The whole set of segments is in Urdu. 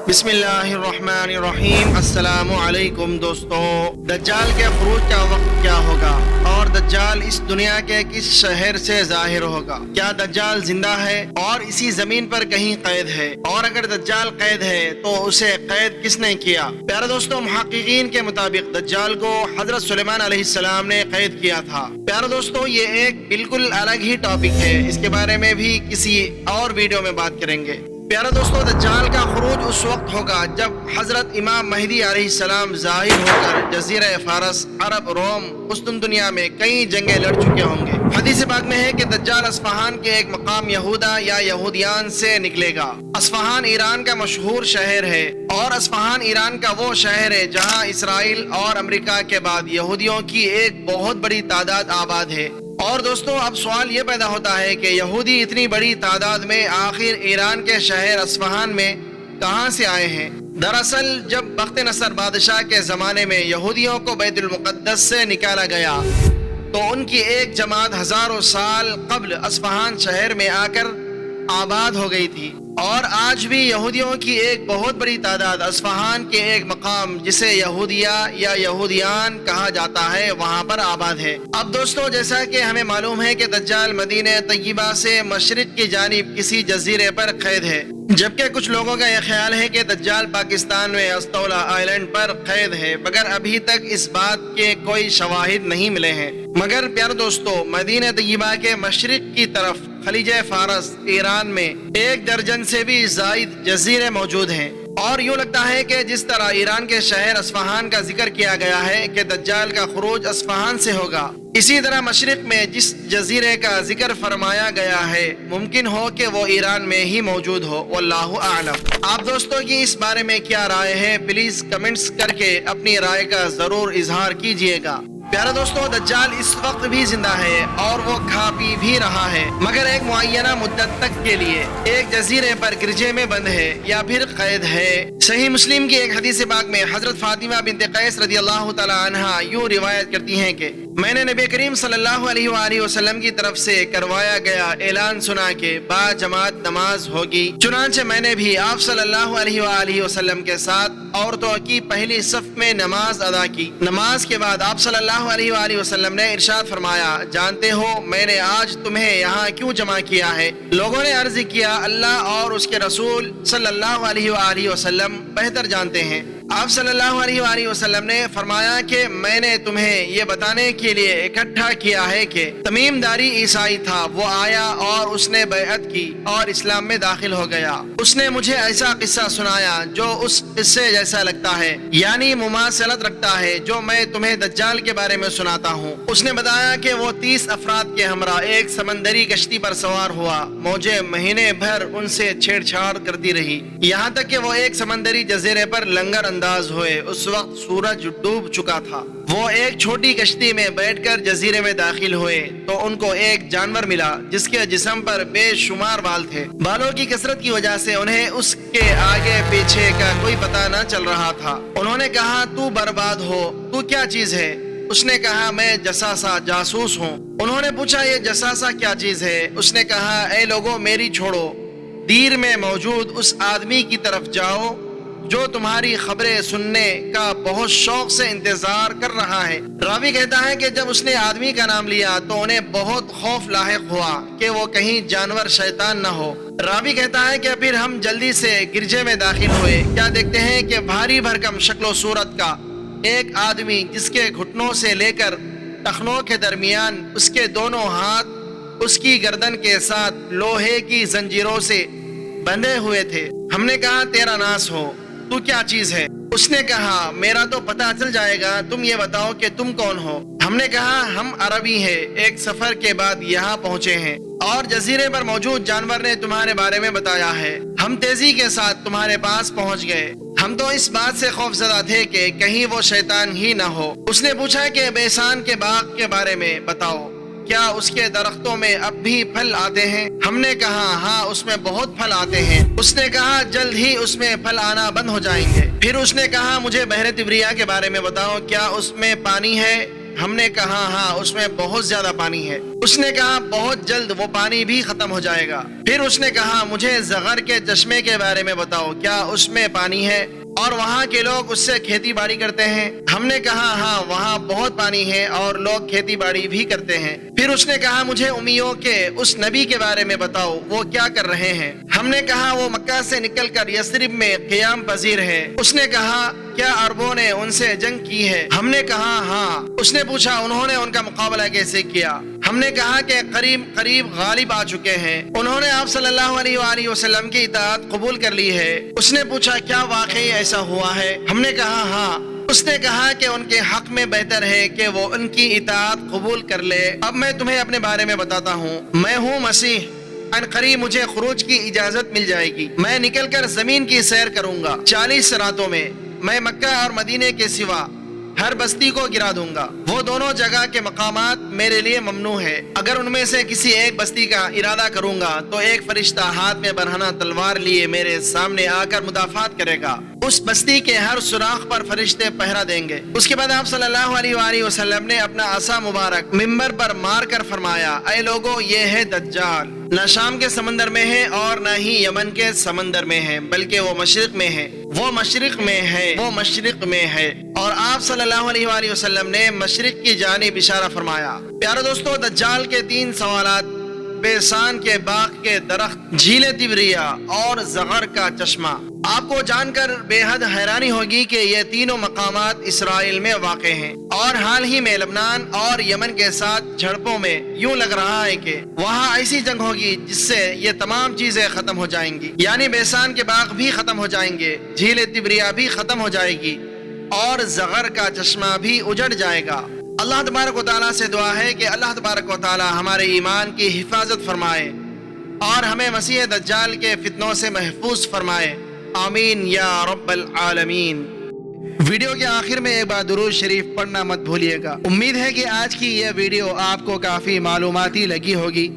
بسم اللہ الرحمن الرحیم۔ السلام علیکم دوستو۔ دجال کے خروج کا وقت کیا ہوگا اور دجال اس دنیا کے کس شہر سے ظاہر ہوگا؟ کیا دجال زندہ ہے اور اسی زمین پر کہیں قید ہے؟ اور اگر دجال قید ہے تو اسے قید کس نے کیا؟ پیارے دوستو، محققین کے مطابق دجال کو حضرت سلیمان علیہ السلام نے قید کیا تھا۔ پیارے دوستو، یہ ایک بالکل الگ ہی ٹاپک ہے، اس کے بارے میں بھی کسی اور ویڈیو میں بات کریں گے۔ پیارے دوستو، دجال کا خروج اس وقت ہوگا جب حضرت امام مہدی علیہ السلام ظاہر ہو کر جزیرہ فارس، عرب، روم، قسطنطنیہ میں کئی جنگیں لڑ چکے ہوں گے۔ حدیث پاک میں ہے کہ دجال اصفہان کے ایک مقام یہودا یا یہودیان سے نکلے گا۔ اصفہان ایران کا مشہور شہر ہے اور اصفہان ایران کا وہ شہر ہے جہاں اسرائیل اور امریکہ کے بعد یہودیوں کی ایک بہت بڑی تعداد آباد ہے۔ اور دوستو، اب سوال یہ پیدا ہوتا ہے کہ یہودی اتنی بڑی تعداد میں آخر ایران کے شہر اصفہان میں کہاں سے آئے ہیں؟ دراصل جب بخت نصر بادشاہ کے زمانے میں یہودیوں کو بیت المقدس سے نکالا گیا تو ان کی ایک جماعت ہزاروں سال قبل اصفہان شہر میں آ کر آباد ہو گئی تھی، اور آج بھی یہودیوں کی ایک بہت بڑی تعداد اصفہان کے ایک مقام جسے یہودیہ یا یہودیان کہا جاتا ہے وہاں پر آباد ہے۔ اب دوستو، جیسا کہ ہمیں معلوم ہے کہ دجال مدینہ طیبہ سے مشرق کی جانب کسی جزیرے پر قید ہے، جبکہ کچھ لوگوں کا یہ خیال ہے کہ دجال پاکستان میں استولا آئلینڈ پر قید ہے، مگر ابھی تک اس بات کے کوئی شواہد نہیں ملے ہیں۔ مگر پیارے دوستو، مدینہ طیبہ کے مشرق کی طرف خلیج فارس ایران میں 1 درجن سے بھی زائد جزیرے موجود ہیں، اور یوں لگتا ہے کہ جس طرح ایران کے شہر اصفہان کا ذکر کیا گیا ہے کہ دجال کا خروج اصفہان سے ہوگا، اسی طرح مشرق میں جس جزیرے کا ذکر فرمایا گیا ہے ممکن ہو کہ وہ ایران میں ہی موجود ہو، واللہ اعلم۔ آپ دوستوں کی اس بارے میں کیا رائے ہے؟ پلیز کمنٹس کر کے اپنی رائے کا ضرور اظہار کیجئے گا۔ پیارے دوستو، دجال اس وقت بھی زندہ ہے اور وہ کھا پی بھی رہا ہے، مگر ایک معینہ مدت تک کے لیے ایک جزیرے پر گرجے میں بند ہے یا پھر قید ہے۔ صحیح مسلم کی ایک حدیث پاک میں حضرت فاطمہ بنت قیس رضی اللہ تعالی عنہا یوں روایت کرتی ہیں کہ میں نے نبی کریم صلی اللہ علیہ وآلہ وسلم کی طرف سے کروایا گیا اعلان سنا کہ با جماعت نماز ہوگی، چنانچہ میں نے بھی آپ صلی اللہ علیہ وآلہ وسلم کے ساتھ عورتوں کی پہلی صف میں نماز ادا کی۔ نماز کے بعد آپ صلی اللہ علیہ وآلہ وسلم نے ارشاد فرمایا، جانتے ہو میں نے آج تمہیں یہاں کیوں جمع کیا ہے؟ لوگوں نے عرض کیا، اللہ اور اس کے رسول صلی اللہ علیہ وآلہ وسلم بہتر جانتے ہیں۔ آپ صلی اللہ علیہ وآلہ وسلم نے فرمایا کہ میں نے تمہیں یہ بتانے کے لیے اکٹھا کیا ہے کہ تمیم داری عیسائی تھا، وہ آیا اور اس نے بیعت کی اور اسلام میں داخل ہو گیا۔ اس نے مجھے ایسا قصہ سنایا جو اس قصے جیسا لگتا ہے، یعنی مماثلت رکھتا ہے جو میں تمہیں دجال کے بارے میں سناتا ہوں۔ اس نے بتایا کہ وہ 30 افراد کے ہمراہ ایک سمندری کشتی پر سوار ہوا، موجیں مہینے بھر ان سے چھیڑ چھاڑ کرتی رہی، یہاں تک کہ وہ ایک سمندری جزیرے پر لنگر انداز ہوئے۔ اس وقت سورج ڈوب چکا تھا۔ وہ ایک چھوٹی کشتی میں بیٹھ کر جزیرے میں داخل ہوئے تو ان کو ایک جانور ملا جس کے جسم پر بے شمار بال تھے۔ بالوں کی کثرت کی وجہ سے انہیں اس کے آگے پیچھے کا کوئی پتہ نہ چل رہا تھا۔ انہوں نے کہا، تو برباد ہو، تو کیا چیز ہے؟ اس نے کہا، میں جساسا جاسوس ہوں۔ انہوں نے پوچھا، یہ جساسا کیا چیز ہے؟ اس نے کہا، اے لوگوں میری چھوڑو، دیر میں موجود اس آدمی کی طرف جاؤ جو تمہاری خبریں سننے کا بہت شوق سے انتظار کر رہا ہے۔ راوی کہتا ہے کہ جب اس نے آدمی کا نام لیا تو انہیں بہت خوف لاحق ہوا کہ وہ کہیں جانور شیطان نہ ہو۔ راوی کہتا ہے کہ پھر ہم جلدی سے گرجے میں داخل ہوئے، کیا دیکھتے ہیں کہ بھاری بھرکم شکل و صورت کا ایک آدمی جس کے گھٹنوں سے لے کر ٹخنوں کے درمیان اس کے دونوں ہاتھ اس کی گردن کے ساتھ لوہے کی زنجیروں سے بندھے ہوئے تھے۔ ہم نے کہا، تیرا ناس ہو، تو کیا چیز ہے؟ اس نے کہا، میرا تو پتہ چل جائے گا، تم یہ بتاؤ کہ تم کون ہو؟ ہم نے کہا، ہم عربی ہیں، ایک سفر کے بعد یہاں پہنچے ہیں اور جزیرے پر موجود جانور نے تمہارے بارے میں بتایا ہے، ہم تیزی کے ساتھ تمہارے پاس پہنچ گئے۔ ہم تو اس بات سے خوف زدہ تھے کہ کہیں وہ شیطان ہی نہ ہو۔ اس نے پوچھا کہ بیسان کے باغ کے بارے میں بتاؤ، کیا اس کے درختوں میں اب بھی پھل آتے ہیں؟ ہم نے کہا، ہاں اس میں بہت پھل آتے ہیں۔ اس نے کہا، جلد ہی اس میں پھل آنا بند ہو جائیں گے۔ پھر اس نے کہا، مجھے بحر تبریہ کے بارے میں بتاؤ، کیا اس میں پانی ہے؟ ہم نے کہا ہاں اس میں بہت زیادہ پانی ہے۔ اس نے کہا بہت جلد وہ پانی بھی ختم ہو جائے گا۔ پھر اس نے کہا مجھے زغر کے چشمے کے بارے میں بتاؤ، کیا اس میں پانی ہے اور وہاں کے لوگ اس سے کھیتی باڑی کرتے ہیں؟ ہم نے کہا ہاں وہاں بہت پانی ہے اور لوگ کھیتی باڑی بھی کرتے ہیں۔ پھر اس نے کہا مجھے امیوں کے اس نبی کے بارے میں بتاؤ، وہ کیا کر رہے ہیں؟ ہم نے کہا وہ مکہ سے نکل کر یثرب میں قیام پذیر ہے۔ اس نے کہا کیا عربوں نے ان سے جنگ کی ہے؟ ہم نے کہا ہاں۔ اس نے پوچھا انہوں نے ان کا مقابلہ کیسے کیا؟ ہم نے کہا کہ قریب غالب آ چکے ہیں، انہوں نے آپ صلی اللہ علیہ وآلہ وسلم کی اطاعت قبول کر لی ہے۔ اس نے پوچھا کیا واقعی ایسا ہوا ہے؟ ہم نے کہا ہاں۔ اس نے کہا کہ ان کے حق میں بہتر ہے کہ وہ ان کی اطاعت قبول کر لے۔ اب میں تمہیں اپنے بارے میں بتاتا ہوں، میں ہوں مسیح، ان قریب مجھے خروج کی اجازت مل جائے گی، میں نکل کر زمین کی سیر کروں گا 40 راتوں میں، میں مکہ اور مدینے کے سوا ہر بستی کو گرا دوں گا۔ وہ دونوں جگہ کے مقامات میرے لیے ممنوع ہے، اگر ان میں سے کسی ایک بستی کا ارادہ کروں گا تو ایک فرشتہ ہاتھ میں برہنہ تلوار لیے میرے سامنے آ کر مدافعت کرے گا، اس بستی کے ہر سوراخ پر فرشتے پہرا دیں گے۔ اس کے بعد آپ صلی اللہ علیہ وآلہ وسلم نے اپنا عصا مبارک ممبر پر مار کر فرمایا، اے لوگو یہ ہے دجال، نہ شام کے سمندر میں ہے اور نہ ہی یمن کے سمندر میں ہے، بلکہ وہ مشرق میں ہے، وہ مشرق میں ہے، وہ مشرق میں ہے۔ اور آپ صلی اللہ علیہ وآلہ وسلم نے مشرق کی جانب اشارہ فرمایا۔ پیارے دوستو، دجال کے 3 سوالات: بیسان کے باغ کے درخت، جھیل تبریہ اور زغر کا چشمہ۔ آپ کو جان کر بے حد حیرانی ہوگی کہ یہ تینوں مقامات اسرائیل میں واقع ہیں اور حال ہی میں لبنان اور یمن کے ساتھ جھڑپوں میں یوں لگ رہا ہے کہ وہاں ایسی جنگ ہوگی جس سے یہ تمام چیزیں ختم ہو جائیں گی، یعنی بیسان کے باغ بھی ختم ہو جائیں گے، جھیل تبریہ بھی ختم ہو جائے گی اور زغر کا چشمہ بھی اجڑ جائے گا۔ اللہ تبارک و تعالیٰ سے دعا ہے کہ اللہ تبارک و تعالیٰ ہمارے ایمان کی حفاظت فرمائے اور ہمیں مسیح دجال کے فتنوں سے محفوظ فرمائے، آمین یا رب العالمین۔ ویڈیو کے آخر میں ایک بار درود شریف پڑھنا مت بھولیے گا۔ امید ہے کہ آج کی یہ ویڈیو آپ کو کافی معلوماتی لگی ہوگی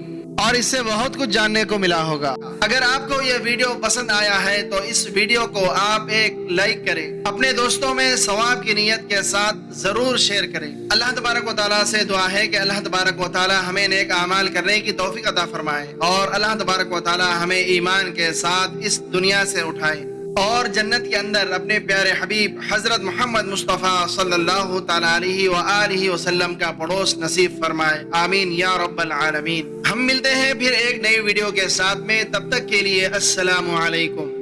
اور اس سے بہت کچھ جاننے کو ملا ہوگا۔ اگر آپ کو یہ ویڈیو پسند آیا ہے تو اس ویڈیو کو آپ ایک لائک کریں، اپنے دوستوں میں ثواب کی نیت کے ساتھ ضرور شیئر کریں۔ اللہ تبارک و تعالیٰ سے دعا ہے کہ اللہ تبارک و تعالیٰ ہمیں نیک اعمال کرنے کی توفیق عطا فرمائے اور اللہ تبارک و تعالیٰ ہمیں ایمان کے ساتھ اس دنیا سے اٹھائے اور جنت کے اندر اپنے پیارے حبیب حضرت محمد مصطفیٰ صلی اللہ تعالیٰ علیہ وآلہ وسلم کا پڑوس نصیب فرمائے، آمین یا رب العالمین۔ ہم ملتے ہیں پھر ایک نئی ویڈیو کے ساتھ میں، تب تک کے لیے السلام علیکم۔